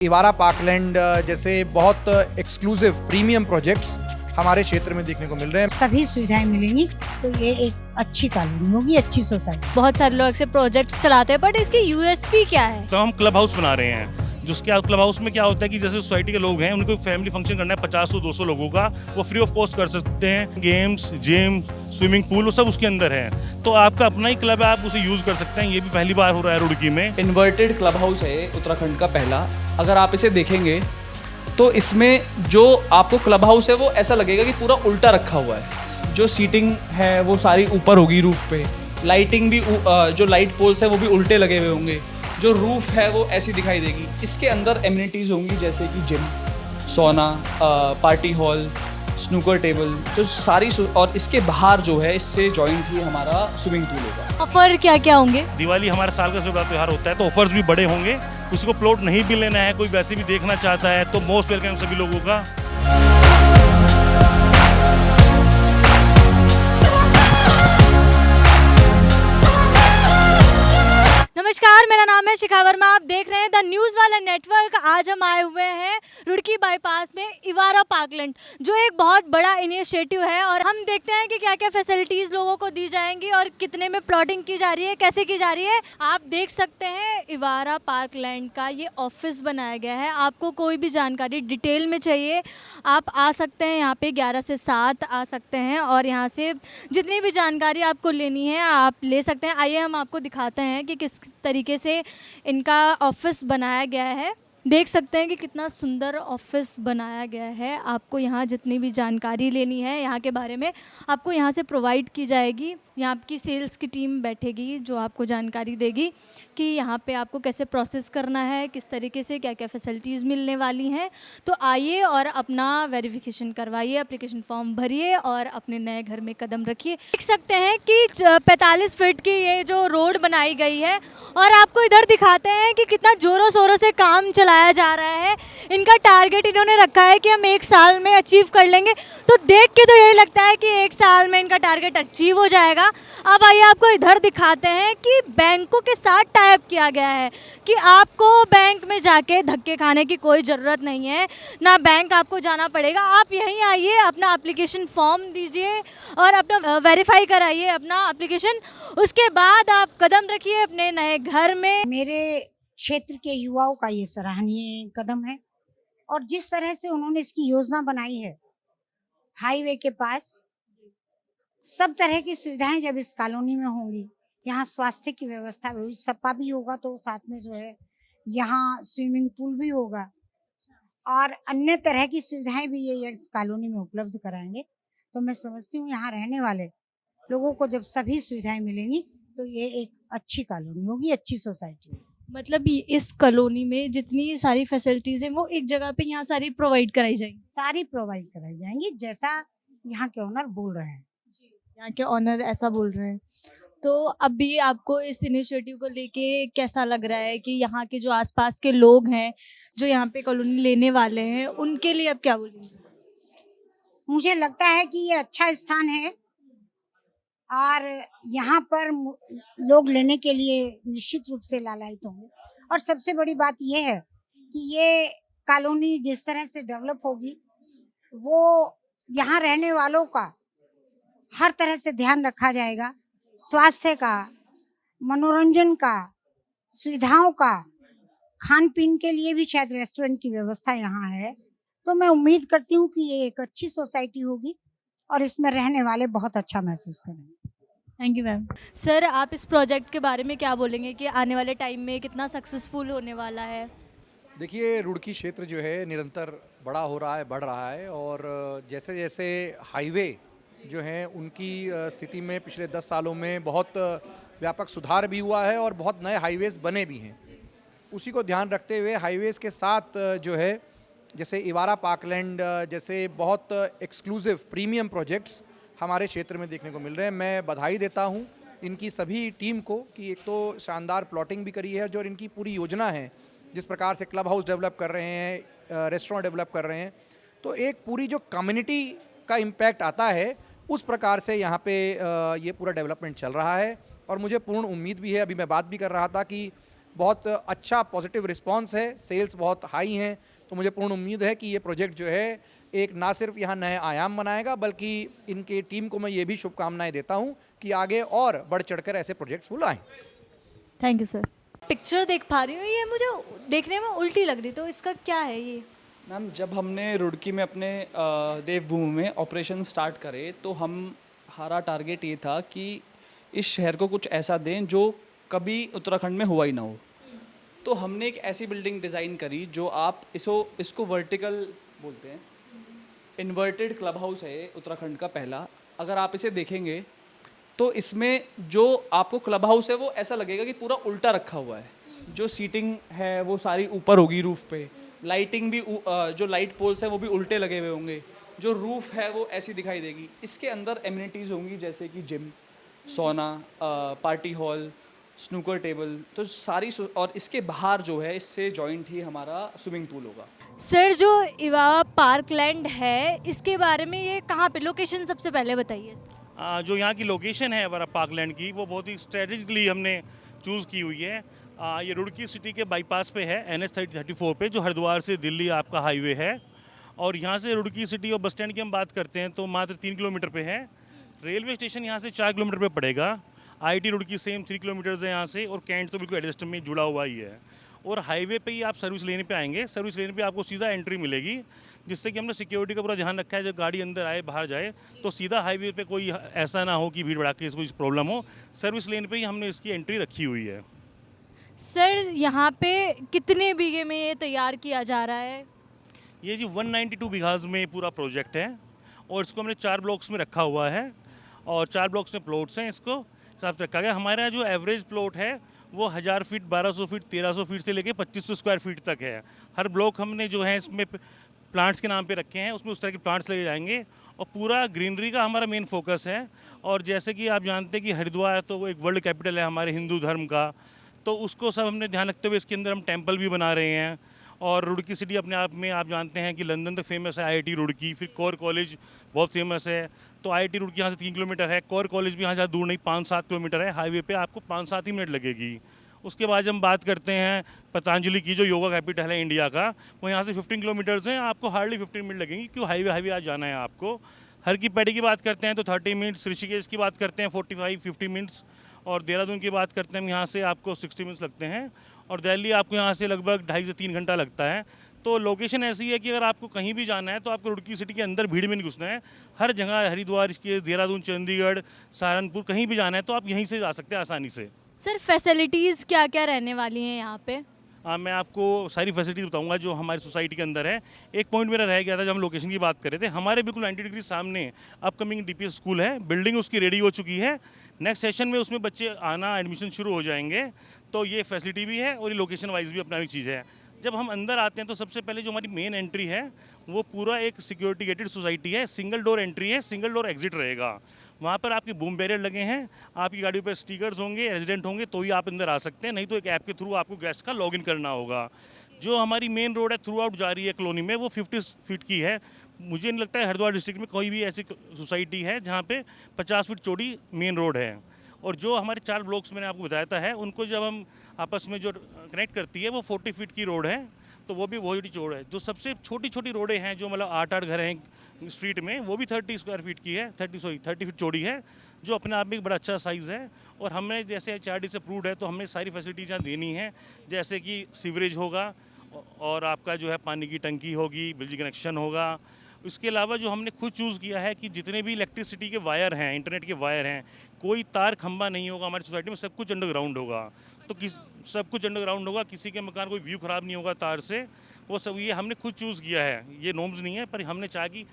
इवारा parkland जैसे बहुत exclusive premium projects हमारे क्षेत्र में देखने को मिल रहे हैं। सभी सुविधाएं मिलेंगी तो ये एक अच्छी कॉलोनी होगी, अच्छी सोसाइटी। बहुत सारे लोग ऐसे प्रोजेक्ट्स चलाते हैं, बट इसकी यूएसपी क्या है? तो हम क्लब हाउस बना रहे हैं, जिसके क्लब हाउस में क्या होता है कि जैसे सोसाइटी के लोग हैं, उनको फैमिली फंक्शन करना है 50-200 लोगों का, वो फ्री ऑफ कॉस्ट कर सकते हैं। गेम्स, जिम, स्विमिंग पूल, वो सब उसके अंदर है। तो आपका अपना ही क्लब है, आप उसे यूज कर सकते हैं। ये भी पहली बार हो रहा है रुड़की में। इन्वर्टेड क्लब हाउस है उत्तराखंड का पहला। अगर आप इसे देखेंगे तो इसमें जो आपको क्लब हाउस है वो ऐसा लगेगा कि पूरा उल्टा रखा हुआ है। जो सीटिंग है वो सारी ऊपर होगी रूफ पे, लाइटिंग भी जो लाइट पोल्स है वो भी उल्टे लगे हुए होंगे, जो रूफ है वो ऐसी दिखाई देगी। इसके अंदर एमिनिटीज़ होंगी जैसे कि जिम, सोना, पार्टी हॉल, स्नूकर टेबल, तो सारी और इसके बाहर जो है इससे जॉइंट ही हमारा स्विमिंग पूल होगा। ऑफर क्या क्या होंगे? दिवाली हमारे साल का सबसे बड़ा त्यौहार होता है, तो ऑफर्स भी बड़े होंगे। किसी को प्लॉट नहीं भी लेना है, कोई वैसे भी देखना चाहता है, तो मोस्ट वेलकम सभी लोगों का। नमस्कार, मेरा नाम है शिखा वर्मा। आप देख रहे हैं द न्यूज़ वाला नेटवर्क। आज हम आए हुए हैं रुड़की बाईपास में इवारा पार्कलैंड, जो एक बहुत बड़ा इनिशिएटिव है, और हम देखते हैं कि क्या क्या फैसिलिटीज़ लोगों को दी जाएंगी और कितने में प्लॉटिंग की जा रही है, कैसे की जा रही है। आप देख सकते हैं इवारा पार्कलैंड का ये ऑफिस बनाया गया है। आपको कोई भी जानकारी डिटेल में चाहिए, आप आ सकते हैं यहाँ पे 11 से 7 आ सकते हैं, और यहाँ से जितनी भी जानकारी आपको लेनी है आप ले सकते हैं। आइए हम आपको दिखाते हैं कि किस तरीके से इनका ऑफिस बनाया गया है। देख सकते हैं कि कितना सुंदर ऑफिस बनाया गया है। आपको यहाँ जितनी भी जानकारी लेनी है यहाँ के बारे में, आपको यहाँ से प्रोवाइड की जाएगी। यहाँ की सेल्स की टीम बैठेगी जो आपको जानकारी देगी कि यहाँ पे आपको कैसे प्रोसेस करना है, किस तरीके से क्या क्या फैसिलिटीज़ मिलने वाली हैं। तो आइए और अपना वेरिफिकेशन करवाइए, एप्लीकेशन फॉर्म भरिए और अपने नए घर में कदम रखिए। देख सकते हैं कि 45 फीट की ये जो रोड बनाई गई है, और आपको इधर दिखाते हैं कि कितना ज़ोरों शोरों से काम चलाया जा रहा है। इनका टारगेट इन्होंने रखा है कि हम 1 साल में अचीव कर लेंगे। तो देख के तो यही लगता है कि 1 साल में इनका टारगेट अचीव हो जाएगा। अब आइए आपको इधर दिखाते हैं कि बैंकों के साथ टाई अप किया गया है कि आपको बैंक में जाके धक्के खाने की कोई ज़रूरत नहीं है, ना बैंक आपको जाना पड़ेगा। आप यहीं आइए, अपना एप्लीकेशन फॉर्म दीजिए और अपना वेरीफाई कराइए अपना एप्लीकेशन। उसके बाद आप कदम रखिए अपने नए घर में। मेरे क्षेत्र के युवाओं का ये सराहनीय कदम है, और जिस तरह से उन्होंने इसकी योजना बनाई है, हाईवे के पास सब तरह की सुविधाएं जब इस कॉलोनी में होंगी, यहाँ स्वास्थ्य की व्यवस्था भी, सपा भी होगा, तो साथ में जो है यहाँ स्विमिंग पूल भी होगा और अन्य तरह की सुविधाएं भी ये इस कॉलोनी में उपलब्ध कराएंगे। तो मैं समझती हूँ यहाँ रहने वाले लोगों को जब सभी सुविधाएं मिलेंगी तो ये एक अच्छी कॉलोनी होगी, अच्छी सोसाइटी होगी। मतलब इस कॉलोनी में जितनी सारी फैसिलिटीज़ हैं वो एक जगह पे यहाँ सारी प्रोवाइड कराई जाएंगी। सारी प्रोवाइड कराई जाएंगी जैसा यहाँ के ओनर बोल रहे हैं। यहाँ के ऑनर ऐसा बोल रहे हैं। तो अभी आपको इस इनिशिएटिव को लेके कैसा लग रहा है कि यहाँ के जो आसपास के लोग हैं जो यहाँ पे कॉलोनी लेने वाले हैं, उनके लिए आप क्या बोलेंगे? मुझे लगता है कि ये अच्छा स्थान है और यहाँ पर लोग लेने के लिए निश्चित रूप से लालायित होंगे। और सबसे बड़ी बात ये है कि ये कॉलोनी जिस तरह से डेवलप होगी, वो यहाँ रहने वालों का हर तरह से ध्यान रखा जाएगा। स्वास्थ्य का, मनोरंजन का, सुविधाओं का, खान पीन के लिए भी शायद रेस्टोरेंट की व्यवस्था यहाँ है। तो मैं उम्मीद करती हूँ कि ये एक अच्छी सोसाइटी होगी और इसमें रहने वाले बहुत अच्छा महसूस करेंगे। Thank you ma'am. सर, आप इस प्रोजेक्ट के बारे में क्या बोलेंगे कि आने वाले टाइम में कितना सक्सेसफुल होने वाला है? देखिए, रुड़की क्षेत्र जो है निरंतर बड़ा हो रहा है, बढ़ रहा है, और जैसे जैसे हाईवे जो हैं उनकी स्थिति में पिछले 10 सालों में बहुत व्यापक सुधार भी हुआ है और बहुत नए हाईवेज़ बने भी हैं। उसी को ध्यान रखते हुए हाईवेज़ के साथ जो है जैसे इवारा पार्कलैंड जैसे बहुत एक्सक्लूसिव प्रीमियम प्रोजेक्ट्स हमारे क्षेत्र में देखने को मिल रहे हैं। मैं बधाई देता हूं इनकी सभी टीम को कि एक तो शानदार प्लॉटिंग भी करी है, जो इनकी पूरी योजना है, जिस प्रकार से क्लब हाउस डेवलप कर रहे हैं, रेस्टोरेंट डेवलप कर रहे हैं, तो एक पूरी जो कम्युनिटी का इम्पैक्ट आता है उस प्रकार से यहाँ पे ये पूरा डेवलपमेंट चल रहा है। और मुझे पूर्ण उम्मीद भी है, अभी मैं बात भी कर रहा था कि बहुत अच्छा पॉजिटिव रिस्पांस है, सेल्स बहुत हाई हैं। तो मुझे पूर्ण उम्मीद है कि ये प्रोजेक्ट जो है एक ना सिर्फ यहाँ नए आयाम बनाएगा, बल्कि इनके टीम को मैं ये भी शुभकामनाएं देता हूँ कि आगे और बढ़ चढ़कर ऐसे प्रोजेक्ट्स वो लाएं। Thank you sir. पिक्चर देख पा रही हूँ, ये मुझे देखने में उल्टी लग रही, तो इसका क्या है ये? मैम, जब हमने रुड़की में अपने देवभूमि में ऑपरेशन स्टार्ट करे तो हमारा टारगेट ये था कि इस शहर को कुछ ऐसा दें जो कभी उत्तराखंड में हुआ ही ना हो। तो हमने एक ऐसी बिल्डिंग डिज़ाइन करी जो आप इसको वर्टिकल बोलते हैं, इन्वर्टेड क्लब हाउस है उत्तराखंड का पहला। अगर आप इसे देखेंगे तो इसमें जो आपको क्लब हाउस है वो ऐसा लगेगा कि पूरा उल्टा रखा हुआ है। जो सीटिंग है वो सारी ऊपर होगी रूफ पे, लाइटिंग भी जो लाइट पोल्स हैं वो भी उल्टे लगे हुए होंगे, जो रूफ है वो ऐसी दिखाई देगी। इसके अंदर एमिनिटीज़ होंगी जैसे कि जिम, सोना, पार्टी हॉल, स्नूकर टेबल, तो सारी और इसके बाहर जो है इससे जॉइंट ही हमारा स्विमिंग पूल होगा। सर, जो इवावा पार्कलैंड है इसके बारे में, ये कहाँ पे लोकेशन सबसे पहले बताइए। जो यहाँ की लोकेशन है इवारा पार्कलैंड की, वो बहुत ही स्ट्रेटेजिकली हमने चूज़ की हुई है। ये रुड़की सिटी के बाईपास पे है, NH 34 पे, जो हरिद्वार से दिल्ली आपका हाईवे है। और यहाँ से रुड़की सिटी और बस स्टैंड की हम बात करते हैं तो मात्र 3 किलोमीटर पे है। रेलवे स्टेशन यहाँ से 4 किलोमीटर पे पड़ेगा। IIT रुड़की सेम 3 किलोमीटर्स है यहाँ से, और कैंट तो बिल्कुल एडजस्ट में जुड़ा हुआ ही है। और हाईवे पे ही आप सर्विस लेने पे आएंगे, सर्विस लेने पे आपको सीधा एंट्री मिलेगी, जिससे कि हमने सिक्योरिटी का पूरा ध्यान रखा है। जब गाड़ी अंदर आए बाहर जाए तो सीधा हाईवे पे कोई ऐसा ना हो कि भीड़ भड़ाके से कोई प्रॉब्लम हो। सर्विस लेन पे ही हमने इसकी एंट्री रखी हुई है। सर, यहाँ पे कितने बीघे में ये तैयार किया जा रहा है? ये जी 192 बीघाज में पूरा प्रोजेक्ट है, और इसको हमने 4 ब्लॉक्स में रखा हुआ है, और 4 ब्लॉक्स में प्लॉट्स हैं। इसको हिसाब से रखा गया। हमारा जो एवरेज प्लॉट है वो 1000 फीट, 1200 फीट, 1300 फीट से लेके 2500 स्क्वायर फीट तक है। हर ब्लॉक हमने जो है इसमें प्लांट्स के नाम पे रखे हैं, उसमें उस तरह के प्लांट्स लगे जाएंगे, और पूरा ग्रीनरी का हमारा मेन फोकस है। और जैसे कि आप जानते हैं कि हरिद्वार तो वो एक वर्ल्ड कैपिटल है हमारे हिंदू धर्म का, तो उसको सब हमने ध्यान रखते हुए इसके अंदर हम टेम्पल भी बना रहे हैं। और रुड़की सिटी अपने आप में आप जानते हैं कि लंदन तक फेमस है IIT रुड़की, फिर कोर कॉलेज बहुत फेमस है। तो IIT रुड़की यहाँ से 3 किलोमीटर है, कोर कॉलेज भी यहाँ ज़्यादा दूर नहीं, 5-7 किलोमीटर है। हाईवे पे आपको 5-7 ही मिनट लगेगी। उसके बाद हम बात करते हैं पतंजलि की, जो योगा कैपिटल है इंडिया का, वो यहाँ से 15 किलोमीटर्स हैं, आपको हार्डली 15 मिनट लगेंगी, क्यों हाईवे आज जाना है आपको। हर की पैड़ी की बात करते हैं तो 30 मिनट्स, ऋषिकेश की बात करते हैं 45-50 मिनट्स, और देहरादून की बात करते हैं यहाँ से आपको 60 मिनट्स लगते हैं, और दिल्ली आपको यहाँ से लगभग 2.5 से 3 घंटा लगता है। तो लोकेशन ऐसी है कि अगर आपको कहीं भी जाना है तो आपको रुड़की सिटी के अंदर भीड़ में नहीं घुसना है। हर जगह, हरिद्वार, ऋषिकेश, देहरादून, चंडीगढ़, सहारनपुर, कहीं भी जाना है तो आप यहीं से जा सकते हैं आसानी से। सर, फैसिलिटीज़ क्या क्या रहने वाली हैं यहाँ पे? मैं आपको सारी फैसिलिटीज़ बताऊंगा जो हमारी सोसाइटी के अंदर है। एक पॉइंट मेरा रह गया था जब हम लोकेशन की बात कर रहे थे। हमारे बिल्कुल 90 डिग्री सामने अपकमिंग DPS स्कूल है, बिल्डिंग उसकी रेडी हो चुकी है। नेक्स्ट सेशन में उसमें बच्चे आना, एडमिशन शुरू हो जाएंगे। तो ये फैसिलिटी भी है और ये लोकेशन वाइज भी अपना एक चीज़ है। जब हम अंदर आते हैं तो सबसे पहले जो हमारी मेन एंट्री है वो पूरा एक सिक्योरिटी गेटेड सोसाइटी है, सिंगल डोर एंट्री है, सिंगल डोर एग्जिट रहेगा। वहाँ पर आपके बूम बैरियर लगे हैं, आपकी गाड़ी पर स्टिकर्स होंगे, रेजिडेंट होंगे तो ही आप अंदर आ सकते हैं, नहीं तो एक ऐप के थ्रू आपको गेस्ट का लॉगिन करना होगा। जो हमारी मेन रोड है थ्रू आउट जा रही है कॉलोनी में, वो 50 फीट की है। मुझे नहीं लगता है हरिद्वार डिस्ट्रिक्ट में कोई भी ऐसी सोसाइटी है जहाँ पे 50 फीट चौड़ी मेन रोड है। और जो हमारे 4 ब्लॉक्स मैंने आपको बताया था है, उनको जब हम आपस में जो कनेक्ट करती है वो 40 फीट की रोड है, तो वो भी वही चौड़ है। जो सबसे छोटी छोटी रोडें हैं, जो मतलब 8-8 घर हैं स्ट्रीट में, वो भी 30 स्क्वायर फीट की है, 30 फीट चौड़ी है, जो अपने आप में एक बड़ा अच्छा साइज़ है। और हमने जैसे HRD से अप्रूव्ड है तो हमने सारी फैसिलिटीज़ यहाँ देनी है, जैसे कि सीवरेज होगा, और आपका जो है पानी की टंकी होगी, बिजली कनेक्शन होगा। इसके अलावा जो हमने खुद चूज़ किया है कि जितने भी इलेक्ट्रिसिटी के वायर हैं, इंटरनेट के वायर हैं, कोई तार खंबा नहीं होगा हमारी सोसाइटी में, सब कुछ अंडरग्राउंड होगा। तो सब कुछ अंडरग्राउंड होगा, किसी के मकान कोई व्यू ख़राब नहीं होगा तार से, वो सब ये हमने खुद चूज़ किया है। ये नॉर्म्स नहीं है, पर हमने चाहा कि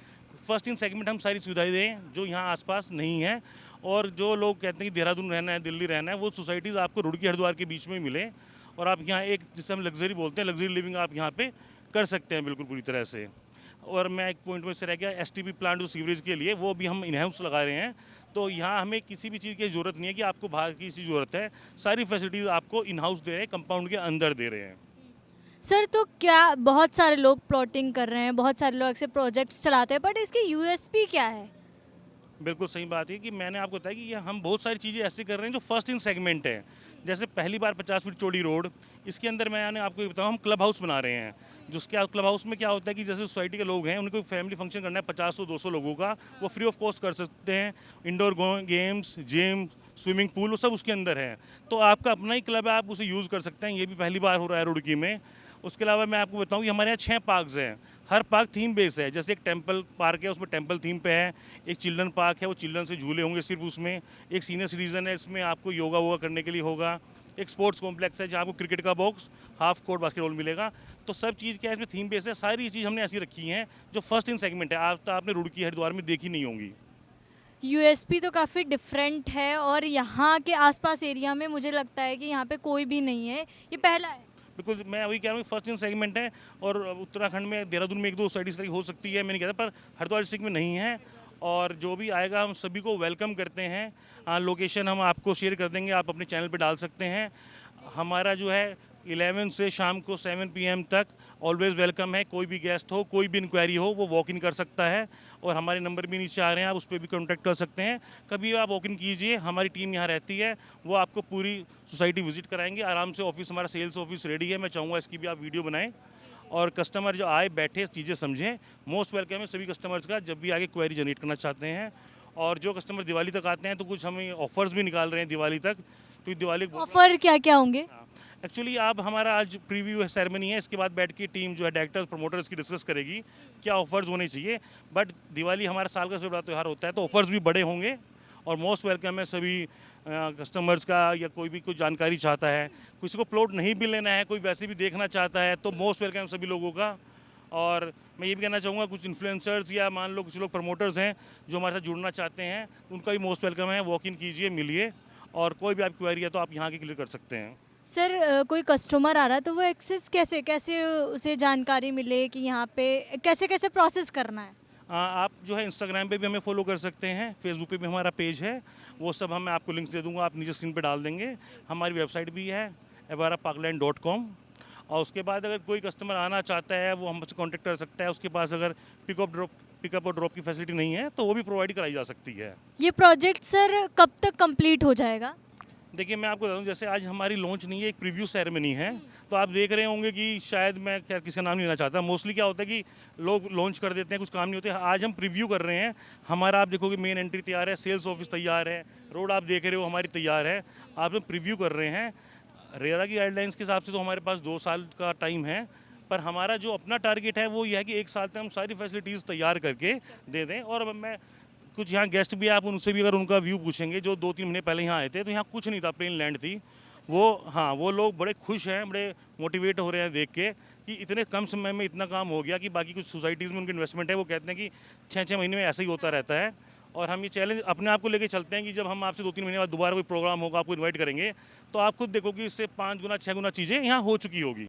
फर्स्ट इन सेगमेंट हम सारी सुविधाएं दें जो यहाँ आसपास नहीं है। और जो लोग कहते हैं कि देहरादून रहना है, दिल्ली रहना है, वो सोसाइटीज़ आपको रुड़की हरिद्वार के बीच में मिले, और आप यहाँ एक जिसे हम लग्जरी बोलते हैं, लग्जरी लिविंग आप यहाँ पे कर सकते हैं बिल्कुल पूरी तरह से। और मैं एक पॉइंट में से रह गया, STP प्लांट जो सीवरेज के लिए, वो भी हम इन हाउस लगा रहे हैं। तो यहाँ हमें किसी भी चीज़ की ज़रूरत नहीं है कि आपको बाहर की चीज़ ज़रूरत है, सारी फैसिलिटीज़ आपको इन हाउस दे रहे हैं, कंपाउंड के अंदर दे रहे हैं। सर, तो क्या बहुत सारे लोग प्लॉटिंग कर रहे हैं, बहुत सारे लोग ऐसे प्रोजेक्ट्स चलाते हैं, बट इसकी USP क्या है? बिल्कुल सही बात है कि मैंने आपको बताया कि ये हम बहुत सारी चीज़ें ऐसी कर रहे हैं जो फर्स्ट इन सेगमेंट है। जैसे पहली बार 50 फीट चौड़ी रोड, इसके अंदर मैंने आपको ये बताऊँ हम क्लब हाउस बना रहे हैं। जिसके क्लब हाउस में क्या होता है कि जैसे सोसाइटी के लोग हैं उनको फैमिली फंक्शन करना है 50-200 लोगों का, वो फ्री ऑफ कॉस्ट कर सकते हैं। Indoor games, gym, swimming pool वो सब उसके अंदर है। तो आपका अपना ही क्लब है, आप उसे यूज़ कर सकते हैं। ये भी पहली बार हो रहा है रुड़की में। उसके अलावा मैं आपको बताऊँ कि हमारे यहाँ 6 पार्क्स हैं। हर पार्क थीम बेस है। जैसे एक टेम्पल पार्क है, उसमें टेम्पल थीम पे है। एक चिल्ड्रन पार्क है, वो चिल्ड्रन से झूले होंगे सिर्फ उसमें। एक सीनियर सिटीजन है, इसमें आपको योगा वोगा करने के लिए होगा। एक स्पोर्ट्स कॉम्प्लेक्स है जहाँ आपको क्रिकेट का बॉक्स, हाफ कोर्ट बास्केटबॉल मिलेगा। तो सब चीज़ क्या है इसमें थीम बेस है। सारी चीज़ हमने ऐसी रखी हैं जो फर्स्ट इन सेगमेंट है। आज तो आपने रुड़की हरिद्वार में देखी नहीं होंगी। यूएसपी तो काफ़ी डिफरेंट है और यहाँ के आसपास एरिया में मुझे लगता है कि यहाँ पे कोई भी नहीं है, ये पहला है। बिल्कुल, मैं वही कह रहा हूँ फर्स्ट इन सेगमेंट है। और उत्तराखंड में देहरादून में 1-2 सोसाइटी हो सकती है, मैं नहीं कहता, पर हरिद्वार डिस्ट्रिक्ट में नहीं है। और जो भी आएगा हम सभी को वेलकम करते हैं। लोकेशन हम आपको शेयर कर देंगे, आप अपने चैनल पे डाल सकते हैं। हमारा जो है 11 से शाम को 7 PM तक ऑलवेज़ वेलकम है। कोई भी गेस्ट हो, कोई भी इंक्वायरी हो, वो वॉक इन कर सकता है। और हमारे नंबर भी नीचे आ रहे हैं, आप उस पर भी कॉन्टैक्ट कर सकते हैं। कभी आप वॉक इन कीजिए, हमारी टीम यहाँ रहती है, वो आपको पूरी सोसाइटी विजिट कराएंगे आराम से। ऑफिस, हमारा सेल्स ऑफिस रेडी है। मैं चाहूँगा इसकी भी आप वीडियो बनाएं और कस्टमर जो आए बैठे चीज़ें समझें। मोस्ट वेलकम है सभी कस्टमर्स का, जब भी आगे क्वेरी जनरेट करना चाहते हैं। और जो कस्टमर दिवाली तक आते हैं तो कुछ हमें ऑफर्स भी निकाल रहे हैं दिवाली तक, क्योंकि दिवाली ऑफर क्या क्या होंगे? एक्चुअली आप हमारा आज प्रीव्यू सेरेमनी है, इसके बाद बैठ के टीम जो है डायरेक्टर्स प्रमोटर्स की डिस्कस करेगी क्या ऑफर्स होने चाहिए। बट दिवाली हमारा साल का सबसे बड़ा त्यौहार होता है, तो ऑफर्स भी बड़े होंगे। और मोस्ट वेलकम है सभी कस्टमर्स का, या कोई भी कुछ जानकारी चाहता है, किसी को प्लॉट नहीं भी लेना है, कोई वैसे भी देखना चाहता है, तो मोस्ट वेलकम सभी लोगों का। और मैं ये भी कहना चाहूँगा कुछ इन्फ्लुएंसर्स या मान लो कुछ लोग प्रमोटर्स हैं जो हमारे साथ जुड़ना चाहते हैं, उनका भी मोस्ट वेलकम है। वॉक इन कीजिए, मिलिए, और कोई भी आपकी क्वेरी है तो आप यहाँ के क्लियर कर सकते हैं। सर कोई कस्टमर आ रहा है तो वो एक्सेस कैसे कैसे उसे जानकारी मिले कि यहाँ पे कैसे कैसे प्रोसेस करना है? आप जो है इंस्टाग्राम पे भी हमें फॉलो कर सकते हैं, फेसबुक पे भी हमारा पेज है, वो सब मैं आपको लिंक्स दे दूंगा, आप नीचे स्क्रीन पे डाल देंगे। हमारी वेबसाइट भी है evaraparkland.com। और उसके बाद अगर कोई कस्टमर आना चाहता है वो हमसे कांटेक्ट कर सकता है। उसके पास अगर पिकअप और ड्रॉप की फैसिलिटी नहीं है तो वो भी प्रोवाइड कराई जा सकती है। ये प्रोजेक्ट सर कब तक कंप्लीट हो जाएगा? देखिए मैं आपको बताऊँ, जैसे आज हमारी लॉन्च नहीं है, एक प्रीव्यू सेरेमनी है, तो आप देख रहे होंगे कि शायद मैं क्या किसी का नाम नहीं लेना चाहता, मोस्टली क्या होता है कि लोग लॉन्च कर देते हैं, कुछ काम नहीं होते। आज हम प्रीव्यू कर रहे हैं। हमारा आप देखोगे मेन एंट्री तैयार है, सेल्स ऑफिस तैयार है, रोड आप देख रहे हो हमारी तैयार है। आप लोग प्रीव्यू कर रहे हैं। रेरा की गाइडलाइंस के हिसाब से तो हमारे पास 2 साल का टाइम है, पर हमारा जो अपना टारगेट है वो ये है कि 1 साल तक हम सारी फैसिलिटीज़ तैयार करके दे दें। और अब मैं कुछ यहाँ गेस्ट भी, आप उनसे भी अगर उनका व्यू पूछेंगे, जो 2-3 महीने पहले यहाँ आए थे तो यहाँ कुछ नहीं था, प्लेन लैंड थी। वो लोग बड़े खुश हैं, बड़े मोटिवेट हो रहे हैं देख के कि इतने कम समय में इतना काम हो गया। कि बाकी कुछ सोसाइटीज़ में उनकी इन्वेस्टमेंट है, वो कहते हैं कि 6-6 महीने में ऐसा ही होता रहता है। और हम ये चैलेंज अपने आप को लेके चलते हैं कि जब हम आपसे 2-3 महीने बाद दोबारा कोई प्रोग्राम होगा, आपको इन्वाइट करेंगे, तो आप खुद देखो कि इससे 5 गुना 6 गुना चीज़ें यहाँ हो चुकी होगी।